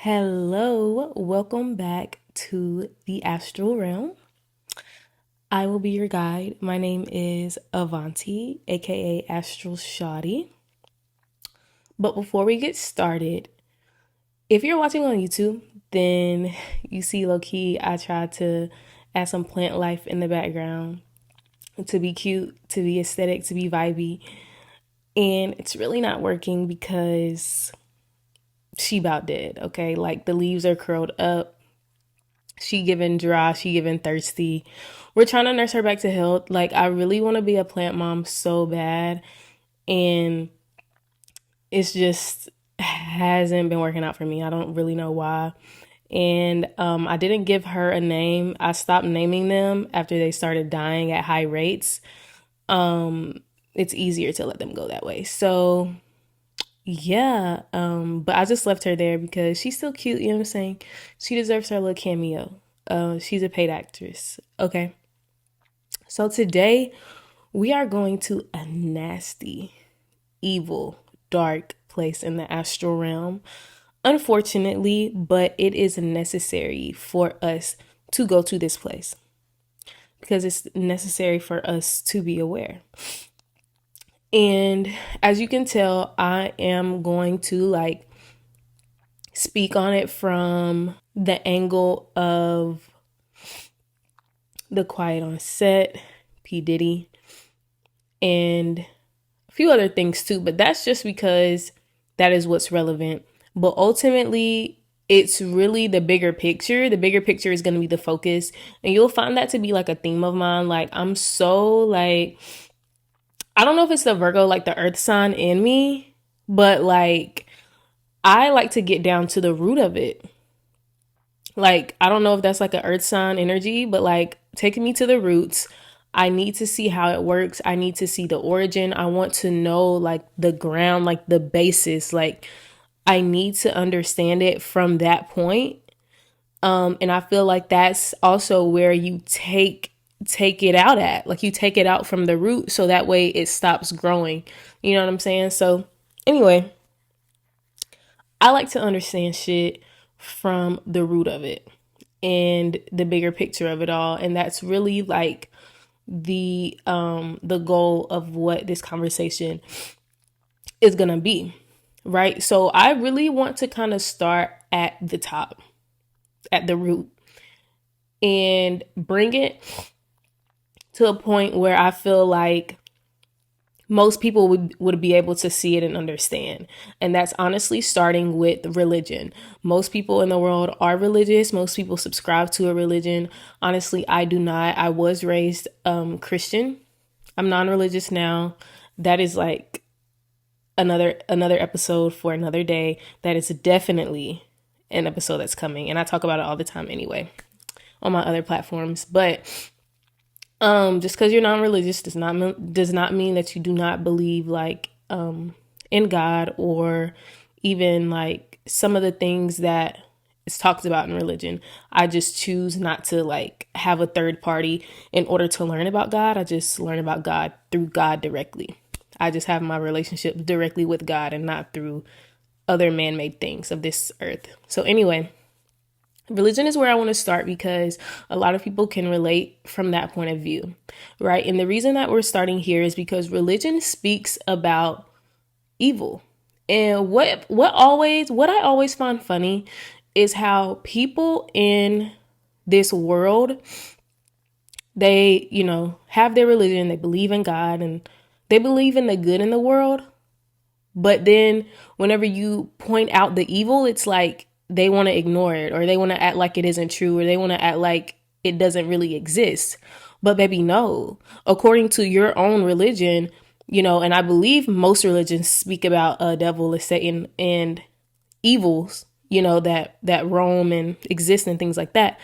Hello, welcome back to the Astral Realm. I will be your guide. My name is Avanti, aka Astral Shoddy. But before we get started, if you're watching on YouTube, then you see low key, I tried to add some plant life in the background to be cute, to be aesthetic, to be vibey. And it's really not working because she about dead, okay? Like the leaves are curled up. She giving dry, she giving thirsty. We're trying to nurse her back to health. Like I really want to be a plant mom so bad. And it's just hasn't been working out for me. I don't really know why. And I didn't give her a name. I stopped naming them after they started dying at high rates. It's easier to let them go that way. So yeah, but I just left her there because she's still cute, you know what I'm saying? She deserves her little cameo. She's a paid actress. Okay. So today we are going to a nasty, evil, dark place in the astral realm. Unfortunately, but it is necessary for us to go to this place because it's necessary for us to be aware. And as you can tell, I am going to speak on it from the angle of the Quiet on Set, P. Diddy, and a few other things too. But that's just because that is what's relevant. But ultimately, it's really the bigger picture. The bigger picture is going to be the focus. And you'll find that to be like a theme of mine. Like, I'm so like, I don't know if it's the Virgo, like the earth sign in me, but like, I like to get down to the root of it. Like, I don't know if that's like an earth sign energy, but like taking me to the roots. I need to see how it works. I need to see the origin. I want to know like the ground, like the basis. Like I need to understand it from that point. And I feel like that's also where you take it out at. Like you take it out from the root so that way it stops growing. You know what I'm saying? So anyway, I like to understand shit from the root of it and the bigger picture of it all. And that's really like the goal of what this conversation is gonna be, right? So I really want to kind of start at the top, at the root, and bring it to a point where I feel like most people would be able to see it and understand. And that's honestly starting with religion. Most people in the world are religious. Most people subscribe to a religion. Honestly, I do not. I was raised Christian. I'm non-religious now. That is like another episode for another day. That is definitely an episode that's coming. And I talk about it all the time anyway on my other platforms. But just because you're non-religious does not mean that you do not believe like in God or even like some of the things that is talked about in religion. I just choose not to like have a third party in order to learn about God. I just learn about God through God directly. I just have my relationship directly with God and not through other man-made things of this earth. So anyway, religion is where I want to start because a lot of people can relate from that point of view, right? And the reason that we're starting here is because religion speaks about evil. And what I always find funny is how people in this world, they, have their religion, they believe in God and they believe in the good in the world. But then whenever you point out the evil, it's like they want to ignore it or they want to act like it isn't true or they want to act like it doesn't really exist. But baby, no. According to your own religion, and I believe most religions speak about a devil, a Satan, and evils, that roam and exist and things like that.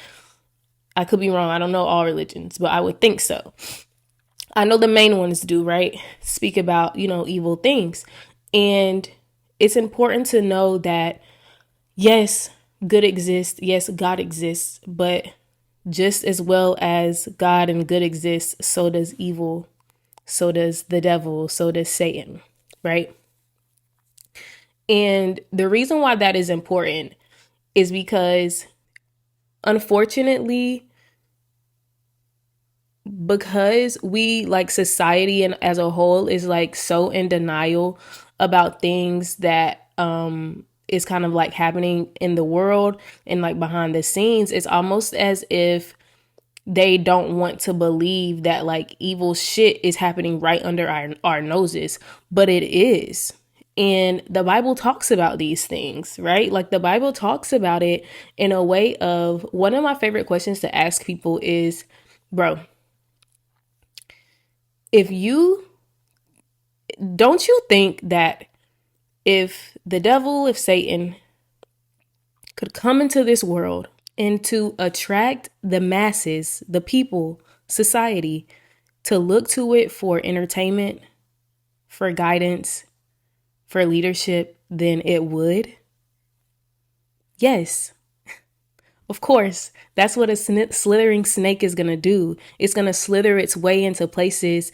I could be wrong. I don't know all religions, but I would think so. I know the main ones do, right? Speak about, evil things. And it's important to know that, yes, good exists. Yes, God exists. But just as well as God and good exists, so does evil. So does the devil. So does Satan, right? And the reason why that is important is because, unfortunately, because we, like, society and as a whole is like so in denial about things that is kind of like happening in the world and like behind the scenes, it's almost as if they don't want to believe that like evil shit is happening right under our noses, but it is. And the Bible talks about these things, right? Like the Bible talks about it in a way of, one of my favorite questions to ask people is, bro, if you don't you think that if the devil, if Satan could come into this world and to attract the masses, the people, society, to look to it for entertainment, for guidance, for leadership, then it would? Yes, of course. That's what a slithering snake is going to do. It's going to slither its way into places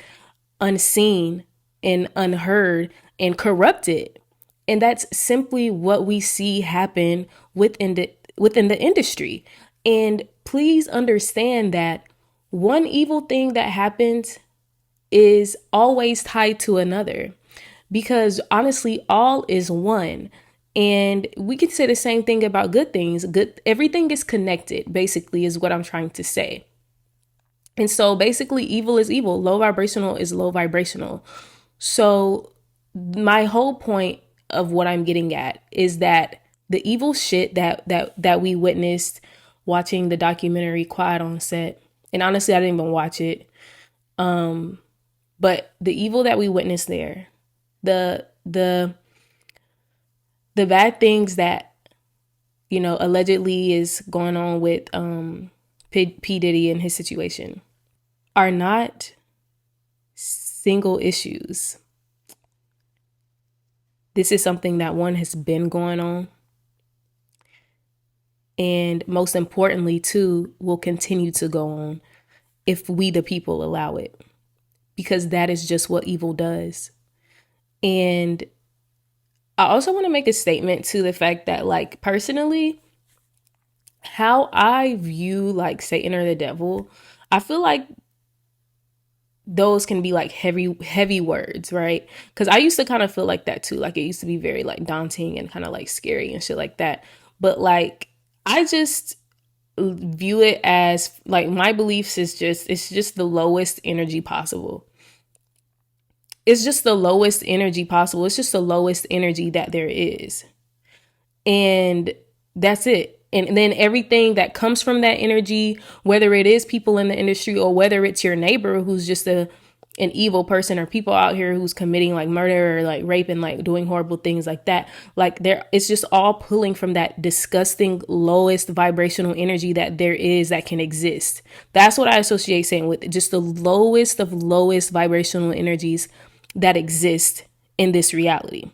unseen and unheard and corrupted. And that's simply what we see happen within the industry. And please understand that one evil thing that happens is always tied to another, because honestly all is one. And we can say the same thing about good things. Good, everything is connected, basically, is what I'm trying to say. And so basically evil is evil, low vibrational is low vibrational. So my whole point of what I'm getting at is that the evil shit that we witnessed watching the documentary Quiet on Set, and honestly I didn't even watch it, but the evil that we witnessed there, the the bad things that, you know, allegedly is going on with P Diddy and his situation are not single issues. This is something that, one, has been going on, and most importantly, two, will continue to go on if we the people allow it, because that is just what evil does. And I also want to make a statement to the fact that, like, personally, how I view like Satan or the devil, I feel like those can be like heavy words, right? Because I used to kind of feel like that too. Like it used to be very like daunting and kind of like scary and shit like that. But like I just view it as like, my beliefs is just, it's just the lowest energy possible. It's just the lowest energy possible. It's just the lowest energy that there is. And that's it. And then everything that comes from that energy, whether it is people in the industry or whether it's your neighbor who's just an evil person, or people out here who's committing like murder or like rape and like doing horrible things like that, like there, it's just all pulling from that disgusting lowest vibrational energy that there is, that can exist. That's what I associate saying with just the lowest of lowest vibrational energies that exist in this reality.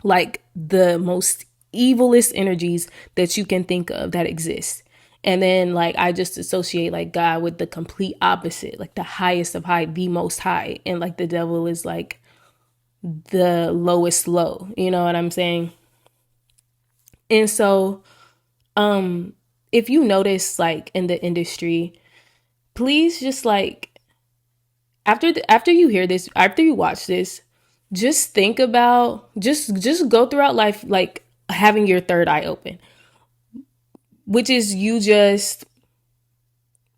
Like the most evilest energies that you can think of that exist. And then like I just associate like God with the complete opposite, like the highest of high, the most high, and like the devil is like the lowest low, you know what I'm saying? And so if you notice like in the industry, please just like after you hear this, after you watch this, just think about, just go throughout life like having your third eye open, which is you just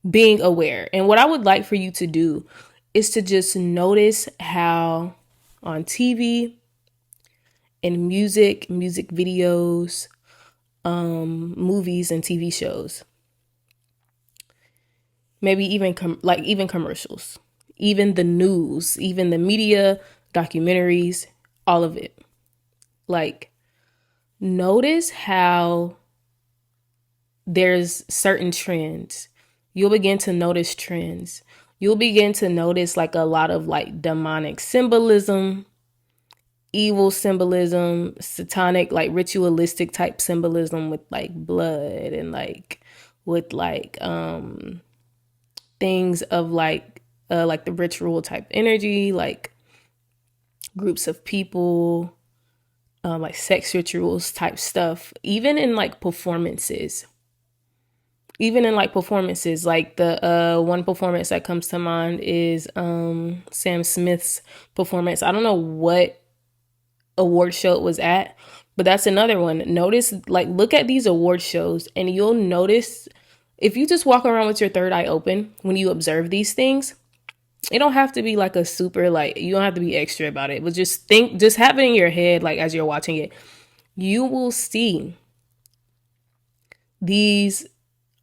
being aware. And what I would like for you to do is to just notice how on TV and music videos, movies and TV shows, maybe even even commercials, even the news, even the media, documentaries, all of it. Like, notice how there's certain trends. You'll begin to notice trends. You'll begin to notice like a lot of like demonic symbolism, evil symbolism, satanic, like ritualistic type symbolism with like blood and like with like things of like the ritual type energy, like groups of people, like sex rituals type stuff, even in like performances. Like the one performance that comes to mind is Sam Smith's performance. I don't know what award show it was at, but that's another one. Notice, like, look at these award shows and you'll notice, if you just walk around with your third eye open when you observe these things, it don't have to be like a super, like, you don't have to be extra about it, but just have it in your head, like, as you're watching it, you will see these,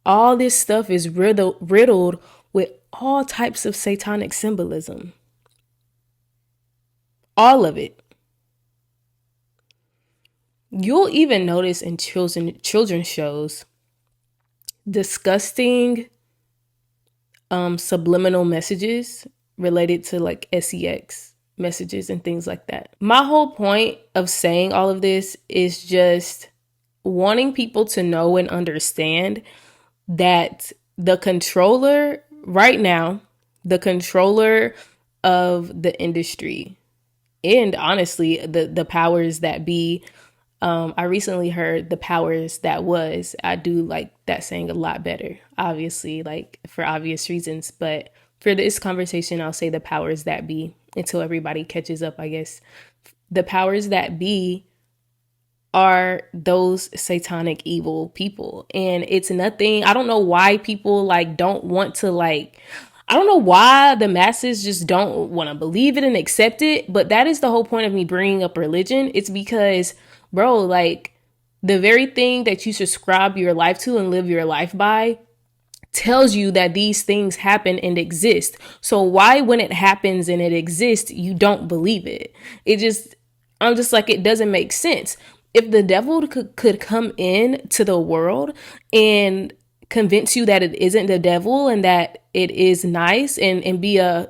all this stuff is riddled with all types of satanic symbolism. All of it. You'll even notice in children's shows disgusting subliminal messages related to like sex messages and things like that. My whole point of saying all of this is just wanting people to know and understand that the controller right now, the controller of the industry, and honestly, the powers that be, I recently heard the powers that was. I do like that saying a lot better, obviously, like for obvious reasons. But for this conversation, I'll say the powers that be until everybody catches up, I guess. The powers that be are those satanic evil people. And it's nothing, I don't know why people like don't want to like, I don't know why the masses just don't want to believe it and accept it. But that is the whole point of me bringing up religion. It's because, bro, like the very thing that you subscribe your life to and live your life by tells you that these things happen and exist. So why, when it happens and it exists, you don't believe it? I'm just like, it doesn't make sense. If the devil could come in to the world and convince you that it isn't the devil and that it is nice and be a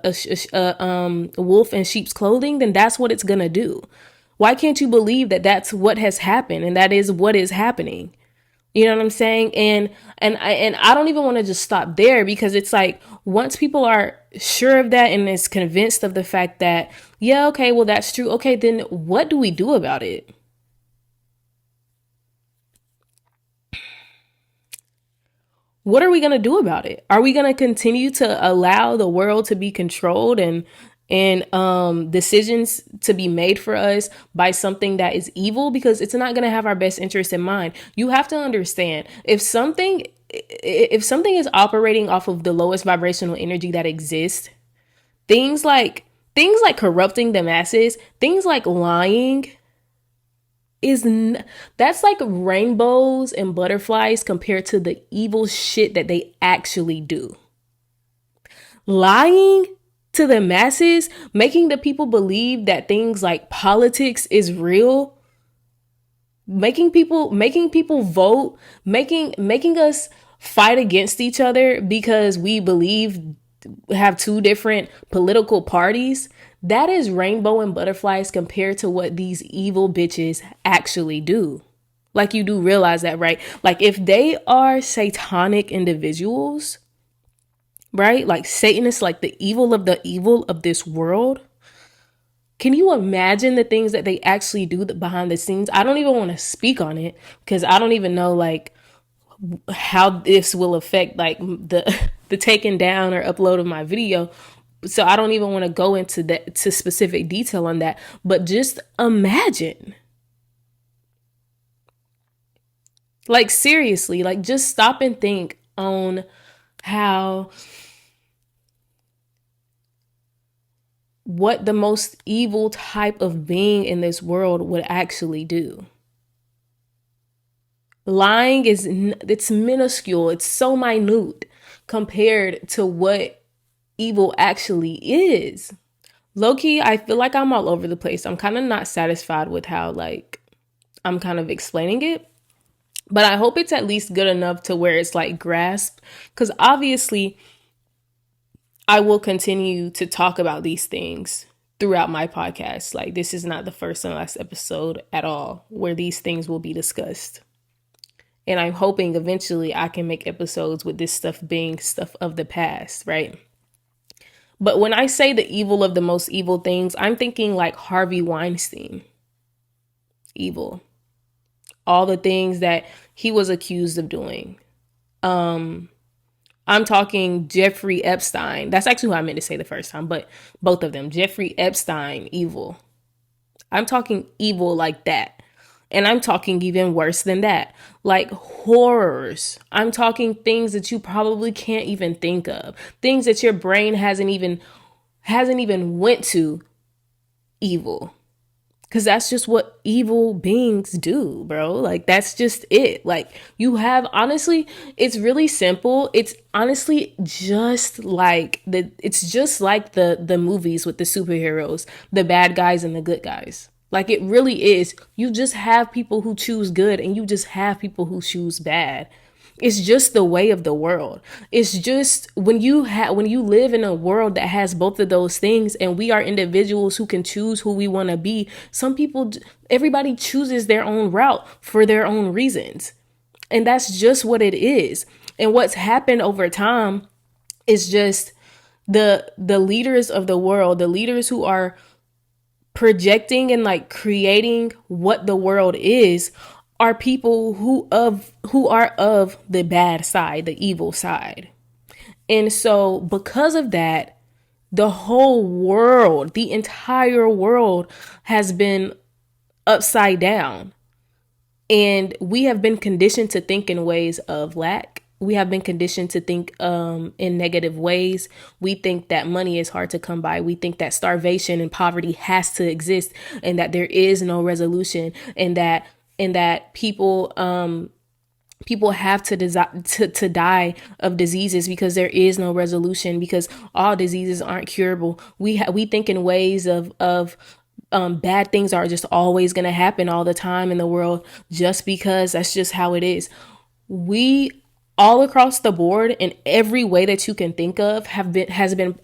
wolf in sheep's clothing, then that's what it's gonna do. Why can't you believe that that's what has happened and that is what is happening? You know what I'm saying? And I don't even want to just stop there, because it's like, once people are sure of that and is convinced of the fact that, yeah, okay, well, that's true. Okay, then what do we do about it? What are we going to do about it? Are we going to continue to allow the world to be controlled and decisions to be made for us by something that is evil? Because it's not going to have our best interest in mind. You have to understand, if something is operating off of the lowest vibrational energy that exists, things like corrupting the masses, things like lying, that's like rainbows and butterflies compared to the evil shit that they actually do. Lying to the masses, making the people believe that things like politics is real, making people vote, making us fight against each other because we have two different political parties. That is rainbow and butterflies compared to what these evil bitches actually do. Like, you do realize that, right? Like, if they are satanic individuals, right? Like Satanists, like the evil of this world. Can you imagine the things that they actually do behind the scenes? I don't even want to speak on it because I don't even know like how this will affect like the taking down or upload of my video. So I don't even want to go into specific detail on that. But just imagine. Like, seriously, like, just stop and think on how what the most evil type of being in this world would actually do. Lying it's minuscule. It's so minute compared to what evil actually is. Low-key, I feel like I'm all over the place. I'm kind of not satisfied with how like I'm kind of explaining it. But I hope it's at least good enough to where it's like grasped. Because obviously, I will continue to talk about these things throughout my podcast. Like, this is not the first and last episode at all where these things will be discussed. And I'm hoping eventually I can make episodes with this stuff being stuff of the past, right? But when I say the evil of the most evil things, I'm thinking like Harvey Weinstein. evil. All the things that he was accused of doing. I'm talking Jeffrey Epstein. That's actually who I meant to say the first time, but both of them. Jeffrey Epstein, evil. I'm talking evil like that. And I'm talking even worse than that. Like horrors. I'm talking things that you probably can't even think of. Things that your brain hasn't even went to. Evil. Because that's just what evil beings do, bro. Like, that's just it. Like, you have, honestly, it's really simple. It's honestly just like the movies with the superheroes, the bad guys and the good guys. Like, it really is. You just have people who choose good and you just have people who choose bad. It's just the way of the world. It's just when you live in a world that has both of those things, and we are individuals who can choose who we want to be. Everybody chooses their own route for their own reasons. And that's just what it is. And what's happened over time is just the leaders of the world, the leaders who are projecting and like creating what the world is, are people who are of the bad side, the evil side. And so because of that, the whole world, the entire world has been upside down. And we have been conditioned to think in ways of lack. We have been conditioned to think in negative ways. We think that money is hard to come by. We think that starvation and poverty has to exist and that there is no resolution, and that people have to die of diseases because there is no resolution, because all diseases aren't curable. We think in ways of bad things are just always going to happen all the time in the world, just because that's just how it is. We all across the board, in every way that you can think of,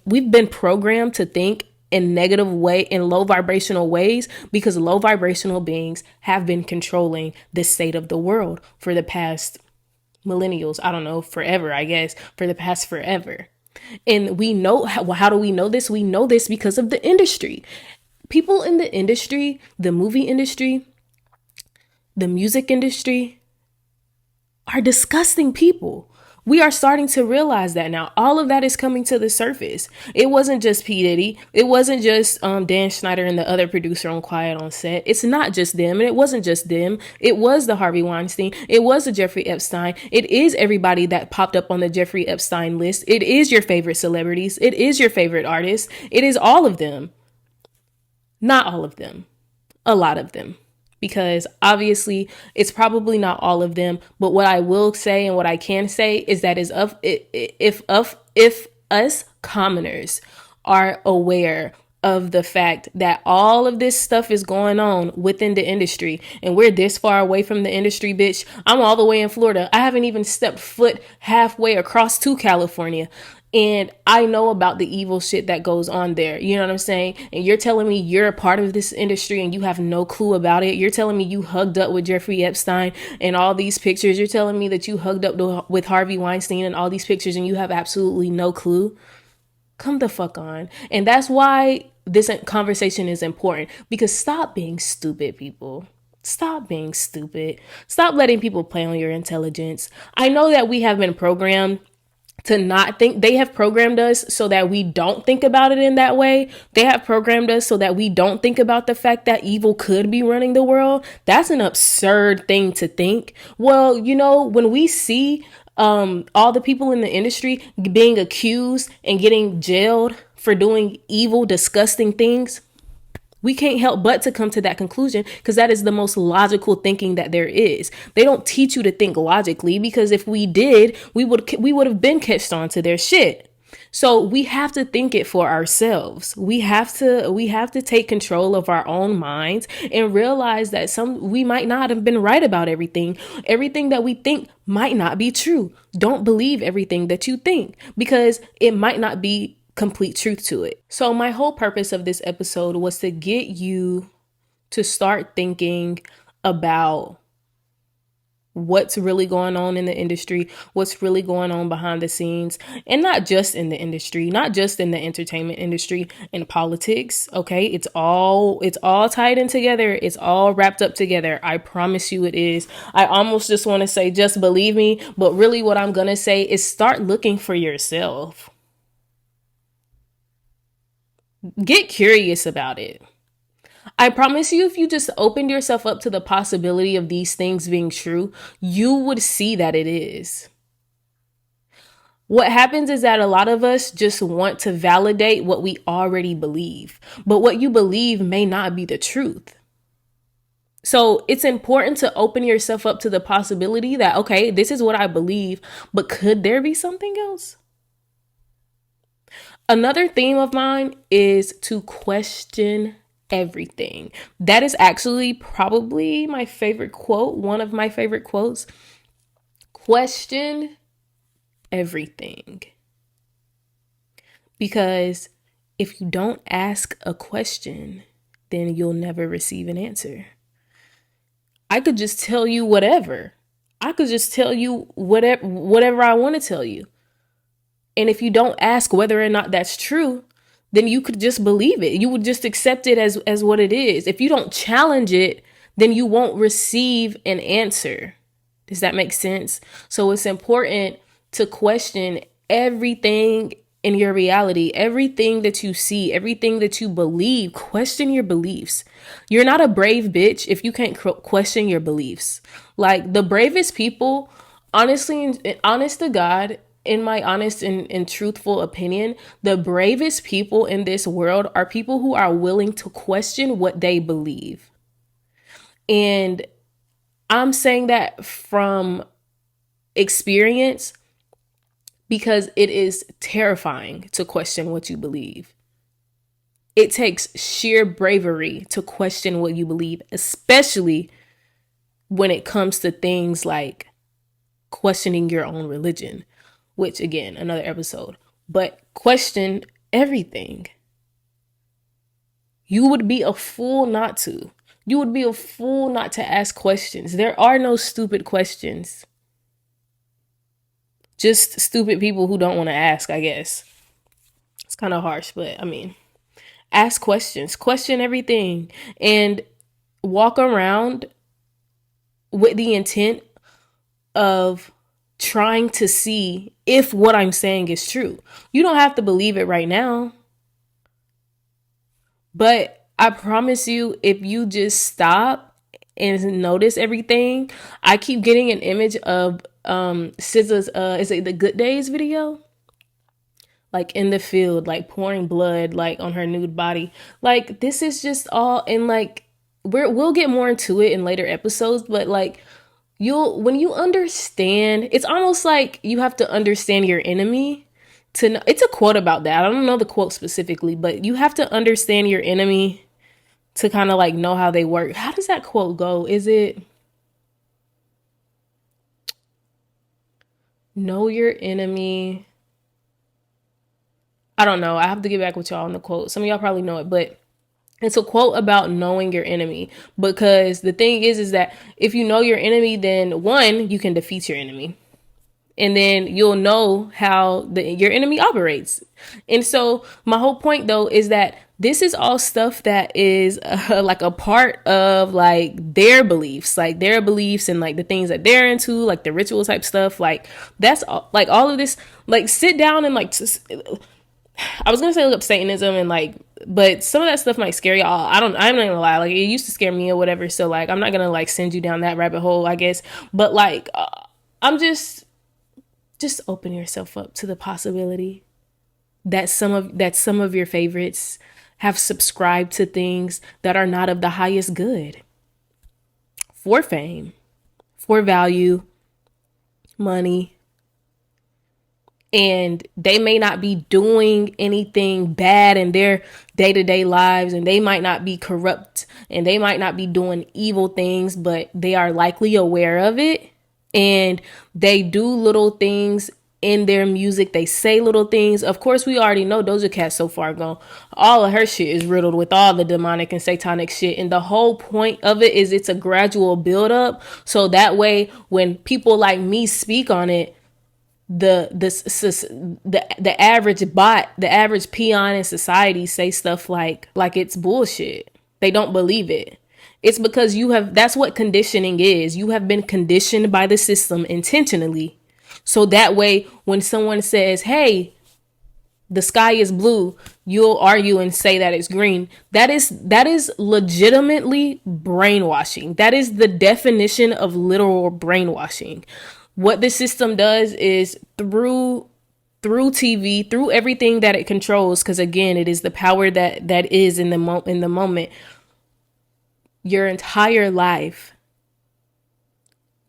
we've been programmed to think in negative way, in low vibrational ways, because low vibrational beings have been controlling the state of the world for the past millennials. I don't know, forever, I guess, for the past forever. And we know how do we know this? We know this because of the industry. People in the industry, the movie industry, the music industry, are disgusting people. We are starting to realize that now. All of that is coming to the surface. It wasn't just P. Diddy. It wasn't just Dan Schneider and the other producer on Quiet on Set. It's not just them, and it wasn't just them. It was the Harvey Weinstein. It was the Jeffrey Epstein. It is everybody that popped up on the Jeffrey Epstein list. It is your favorite celebrities. It is your favorite artists. It is all of them. Not all of them. A lot of them. Because obviously it's probably not all of them, but what I will say and what I can say is that if us commoners are aware of the fact that all of this stuff is going on within the industry, and we're this far away from the industry, bitch. I'm all the way in Florida. I haven't even stepped foot halfway across to California. And I know about the evil shit that goes on there. You know what I'm saying? And you're telling me you're a part of this industry and you have no clue about it. You're telling me you hugged up with Jeffrey Epstein and all these pictures. You're telling me that you hugged up with Harvey Weinstein and all these pictures and you have absolutely no clue. Come the fuck on. And that's why this conversation is important, because stop being stupid, people. Stop being stupid. Stop letting people play on your intelligence. I know that we have been programmed to not think. They have programmed us so that we don't think about it in that way. They have programmed us so that we don't think about the fact that evil could be running the world. That's an absurd thing to think. Well, you know, when we see all the people in the industry being accused and getting jailed for doing evil, disgusting things, we can't help but to come to that conclusion, because that is the most logical thinking that there is. They don't teach you to think logically, because if we did, we would have been catched on to their shit. So we have to think it for ourselves. We have to take control of our own minds and realize that we might not have been right about everything. Everything that we think might not be true. Don't believe everything that you think, because it might not be complete truth to it. So my whole purpose of this episode was to get you to start thinking about what's really going on in the industry, what's really going on behind the scenes, and not just in the industry, not just in the entertainment industry, in politics. Okay, it's all tied in together. It's all wrapped up together. I promise you it is. I almost just want to say just believe me, but really what I'm gonna say is start looking for yourself. Get curious about it. I promise you, if you just opened yourself up to the possibility of these things being true, you would see that it is. What happens is that a lot of us just want to validate what we already believe, but what you believe may not be the truth. So it's important to open yourself up to the possibility that, okay, this is what I believe, but could there be something else? Another theme of mine is to question everything. That is actually probably my favorite quote, one of my favorite quotes. Question everything. Because if you don't ask a question, then you'll never receive an answer. I could just tell you whatever. I could just tell you whatever I want to tell you. And if you don't ask whether or not that's true, then you could just believe it. You would just accept it as what it is. If you don't challenge it, then you won't receive an answer. Does that make sense? So it's important to question everything in your reality, everything that you see, everything that you believe. Question your beliefs. You're not a brave bitch if you can't question your beliefs. Like the bravest people, honestly, honest to God, in my honest and truthful opinion, the bravest people in this world are people who are willing to question what they believe. And I'm saying that from experience because it is terrifying to question what you believe. It takes sheer bravery to question what you believe, especially when it comes to things like questioning your own religion. Which, again, another episode. But question everything. You would be a fool not to. You would be a fool not to ask questions. There are no stupid questions. Just stupid people who don't want to ask, I guess. It's kind of harsh, but I mean, ask questions. Question everything. And walk around with the intent of trying to see if what I'm saying is true. You don't have to believe it right now. But I promise you, if you just stop and notice everything, I keep getting an image of SZA's is it the Good Days video? Like in the field, like pouring blood like on her nude body. Like this is just all, and like we'll get more into it in later episodes, but like when you understand, it's almost like you have to understand your enemy to know. It's a quote about that. I don't know the quote specifically, but you have to understand your enemy to kind of like know how they work. How does that quote go? Is it know your enemy? I don't know. I have to get back with y'all on the quote. Some of y'all probably know it, but it's a quote about knowing your enemy, because the thing is that if you know your enemy, then one, you can defeat your enemy, and then you'll know how your enemy operates. And so my whole point though is that this is all stuff that is like a part of like their beliefs and like the things that they're into, like the ritual type stuff. Like that's all, like all of this, like sit down and like I was gonna say look up Satanism and like, but some of that stuff might scare y'all. I'm not gonna lie, like it used to scare me or whatever. So like, I'm not gonna like send you down that rabbit hole, I guess. But like, I'm just open yourself up to the possibility that some of your favorites have subscribed to things that are not of the highest good, for fame, for value, money. And they may not be doing anything bad in their day-to-day lives, and they might not be corrupt, and they might not be doing evil things, but they are likely aware of it. And they do little things in their music. They say little things. Of course, we already know Doja Cat so far gone. All of her shit is riddled with all the demonic and satanic shit. And the whole point of it is it's a gradual build up. So that way, when people like me speak on it, the average bot, the average peon in society say stuff like it's bullshit. They don't believe it. It's because that's what conditioning is. You have been conditioned by the system intentionally. So that way, when someone says, hey, the sky is blue, you'll argue and say that it's green. That is legitimately brainwashing. That is the definition of literal brainwashing. What the system does is through TV, through everything that it controls, because again, it is the power that is in the moment. Your entire life,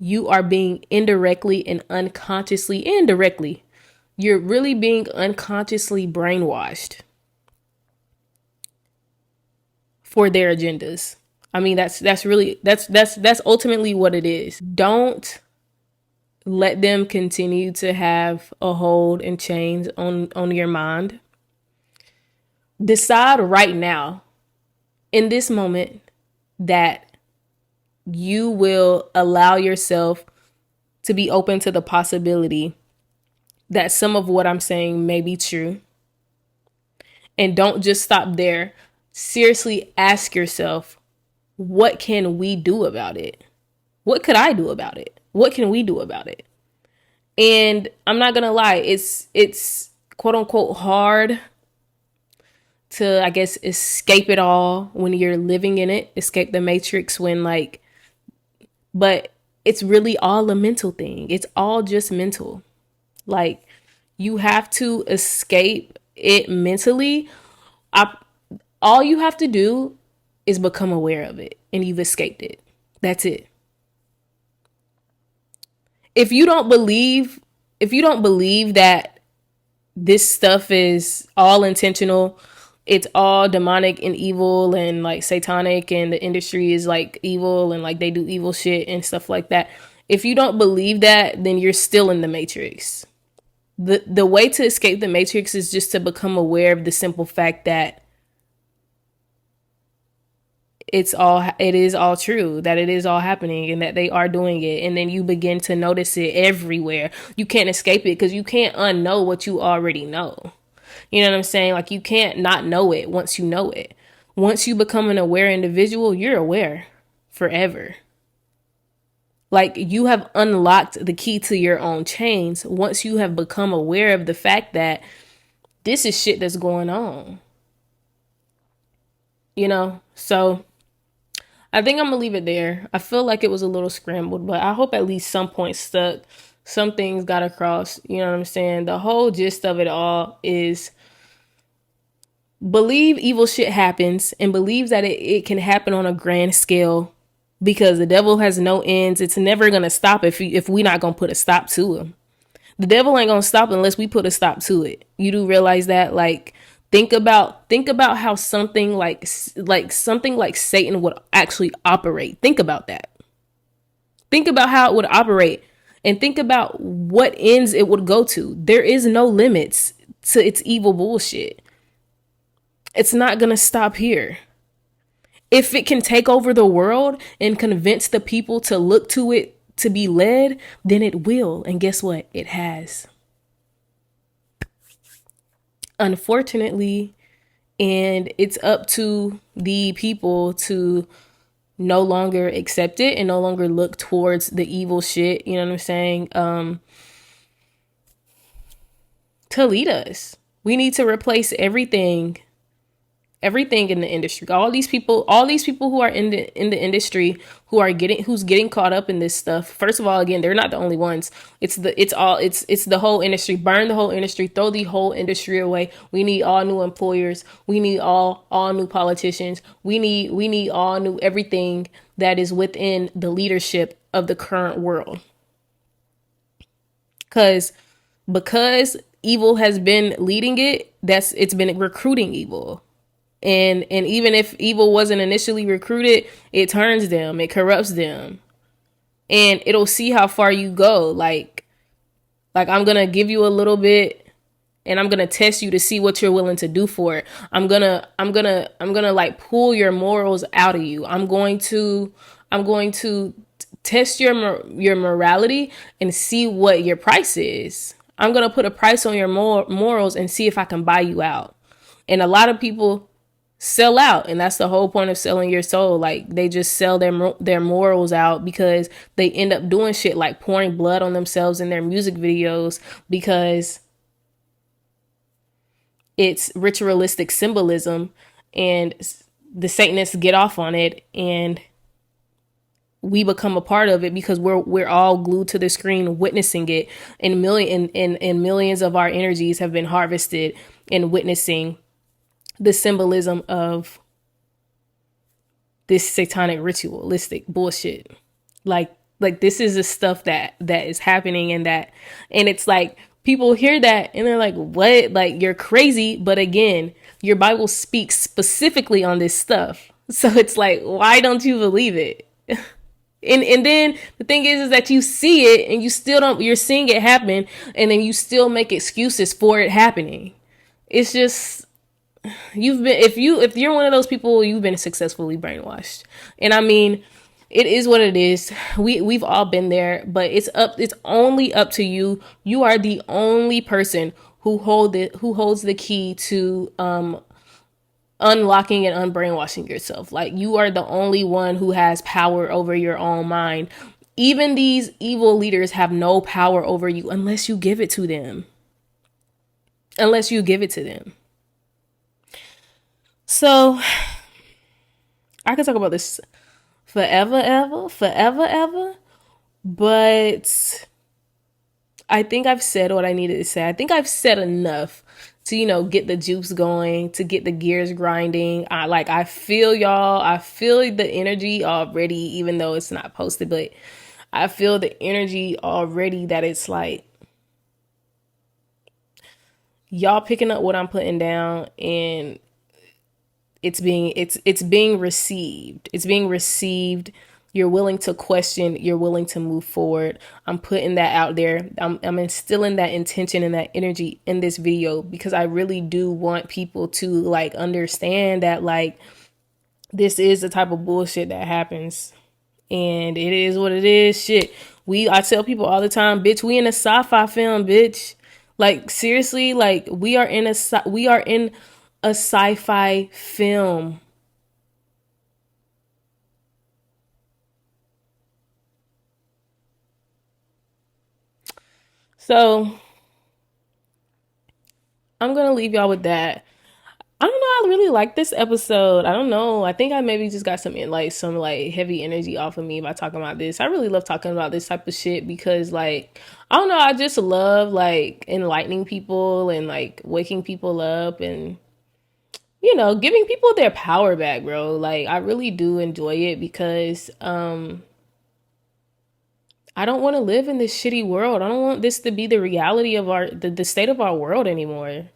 you are being indirectly and indirectly, you're really being unconsciously brainwashed for their agendas. I mean, that's ultimately what it is. Don't let them continue to have a hold and chains on your mind. Decide right now, in this moment, that you will allow yourself to be open to the possibility that some of what I'm saying may be true. And don't just stop there. Seriously ask yourself, what can we do about it? What could I do about it? What can we do about it? And I'm not gonna lie, it's quote unquote hard to, I guess, escape it all when you're living in it, escape the matrix but it's really all a mental thing. It's all just mental. Like, you have to escape it mentally. All you have to do is become aware of it, and you've escaped it. That's it. If you don't believe that this stuff is all intentional, it's all demonic and evil and like satanic, and the industry is like evil and like they do evil shit and stuff like that. If you don't believe that, then you're still in the matrix. The way to escape the matrix is just to become aware of the simple fact that it is all true, that it is all happening, and that they are doing it. And then you begin to notice it everywhere. You can't escape it because you can't unknow what you already know. You know what I'm saying? Like, you can't not know it once you know it. Once you become an aware individual, you're aware forever. Like, you have unlocked the key to your own chains once you have become aware of the fact that this is shit that's going on. You know? So I think I'm gonna leave it there. I feel like it was a little scrambled, but I hope at least some points stuck. Some things got across. You know what I'm saying? The whole gist of it all is believe evil shit happens, and believe that it can happen on a grand scale, because the devil has no ends. It's never gonna stop if we're not gonna put a stop to him. The devil ain't gonna stop unless we put a stop to it. You do realize that? Like, think about how something like Satan would actually operate. Think about that. Think about how it would operate, and think about what ends it would go to. There is no limits to its evil bullshit. It's not going to stop here. If it can take over the world and convince the people to look to it to be led, then it will. And guess what? It has. Unfortunately, and it's up to the people to no longer accept it and no longer look towards the evil shit, you know what I'm saying, to lead us. We need to replace everything in the industry. All these people who are in the industry who's getting caught up in this stuff. First of all, again, they're not the only ones. It's the whole industry. Burn the whole industry. Throw the whole industry away. We need all new employers. We need all new politicians. We need all new everything that is within the leadership of the current world. Because evil has been leading it, it's been recruiting evil. And even if evil wasn't initially recruited, it turns them, it corrupts them. And it'll see how far you go. Like, Like, I'm going to give you a little bit and I'm going to test you to see what you're willing to do for it. I'm going to like pull your morals out of you. I'm going to test your morality and see what your price is. I'm going to put a price on your morals and see if I can buy you out. And a lot of people sell out, and that's the whole point of selling your soul. Like, they just sell their morals out because they end up doing shit like pouring blood on themselves in their music videos because it's ritualistic symbolism, and the Satanists get off on it, and we become a part of it because we're all glued to the screen witnessing it, and millions of our energies have been harvested in witnessing the symbolism of this satanic ritualistic bullshit. Like this is the stuff that is happening, and it's like people hear that and they're like, what? Like, you're crazy. But again, your Bible speaks specifically on this stuff. So it's like, why don't you believe it? And then the thing is that you see it and you still don't, you're seeing it happen, and then you still make excuses for it happening. It's just, if you're one of those people, you've been successfully brainwashed. And I mean, it is what it is. We've all been there, but it's only up to you. You are the only person who holds the key to unlocking and unbrainwashing yourself. Like, you are the only one who has power over your own mind. Even these evil leaders have no power over you unless you give it to them. So I could talk about this forever, ever. But I think I've said what I needed to say. I think I've said enough to, get the juice going, to get the gears grinding. I feel y'all. I feel the energy already, even though it's not posted, but I feel the energy already that it's like y'all picking up what I'm putting down, and it's being received. It's being received. You're willing to question. You're willing to move forward. I'm putting that out there. I'm instilling that intention and that energy in this video because I really do want people to like understand that like this is the type of bullshit that happens, and it is what it is. Shit. I tell people all the time, bitch, we in a sci-fi film, bitch. Like, seriously, like we are in a sci-fi film. So I'm going to leave y'all with that. I don't know. I really like this episode. I don't know. I think I maybe just got some heavy energy off of me by talking about this. I really love talking about this type of shit because like, I don't know. I just love like enlightening people and like waking people up and, giving people their power back, bro. Like, I really do enjoy it because, I don't want to live in this shitty world. I don't want this to be the reality of the state of our world anymore.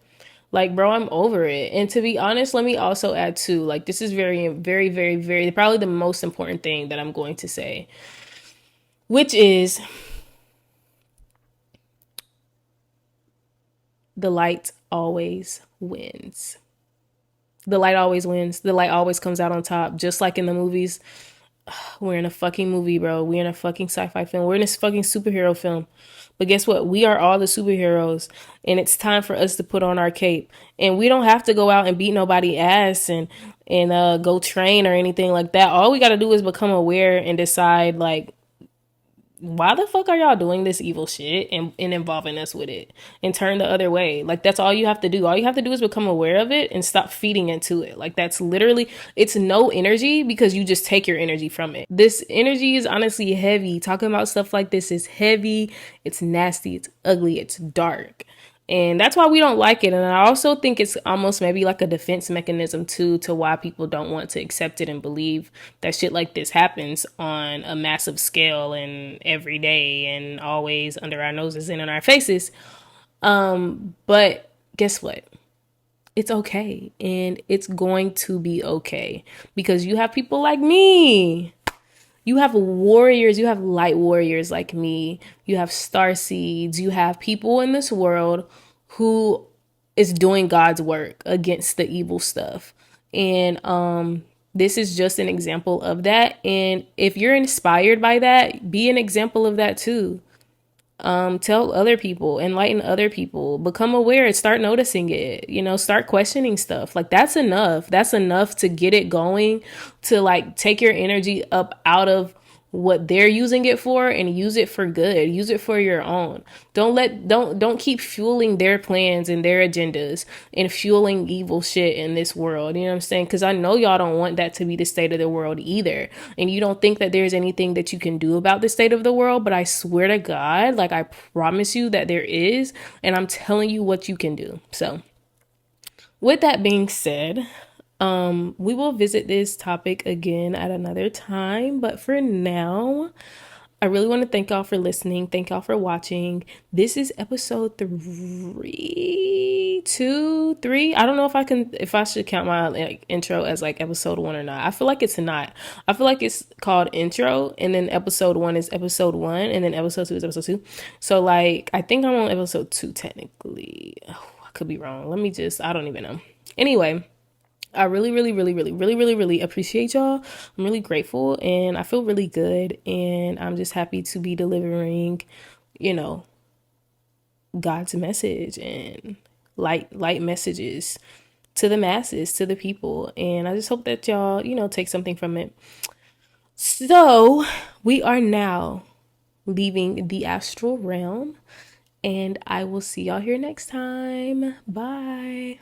Like, bro, I'm over it. And to be honest, let me also add too, like, this is very, very, very, very, probably the most important thing that I'm going to say, which is the light always wins. The light always wins. The light always comes out on top, just like in the movies. We're in a fucking movie, bro. We're in a fucking sci-fi film. We're in this fucking superhero film. But guess what? We are all the superheroes, and it's time for us to put on our cape. And we don't have to go out and beat nobody ass and go train or anything like that. All we got to do is become aware and decide, like, why the fuck are y'all doing this evil shit and involving us with it, and turn the other way. Like, that's all you have to do. All you have to do is become aware of it and stop feeding into it. Like, that's literally, it's no energy because you just take your energy from it. This energy is honestly heavy. Talking about stuff like this is heavy. It's nasty. It's ugly. It's dark. And that's why we don't like it. And I also think it's almost maybe like a defense mechanism too, to why people don't want to accept it and believe that shit like this happens on a massive scale and every day and always under our noses and in our faces. But guess what? It's okay. And it's going to be okay because you have people like me. You have warriors, you have light warriors like me, you have star seeds, you have people in this world who is doing God's work against the evil stuff. And this is just an example of that. And if you're inspired by that, be an example of that too. Tell other people, enlighten other people, become aware, start noticing it, start questioning stuff. Like that's enough to get it going, to like take your energy up out of what they're using it for and use it for good, use it for your own. Don't keep fueling their plans and their agendas and fueling evil shit in this world. You know what I'm saying? Because I know y'all don't want that to be the state of the world either, and you don't think that there's anything that you can do about the state of the world, but I swear to God, like I promise you that there is, and I'm telling you what you can do. So with that being said, we will visit this topic again at another time, but for now, I really want to thank y'all for listening. Thank y'all for watching. This is episode 3. I don't know if I should count my like intro as like episode 1 or not. I feel like it's not. I feel like it's called intro, and then episode 1 is episode 1, and then episode 2 is episode 2. So like, I think I'm on episode 2 technically. Oh, I could be wrong. I don't even know. Anyway, I really, really, really, really, really, really, really appreciate y'all. I'm really grateful and I feel really good. And I'm just happy to be delivering, God's message and light messages to the masses, to the people. And I just hope that y'all, take something from it. So we are now leaving the astral realm, and I will see y'all here next time. Bye.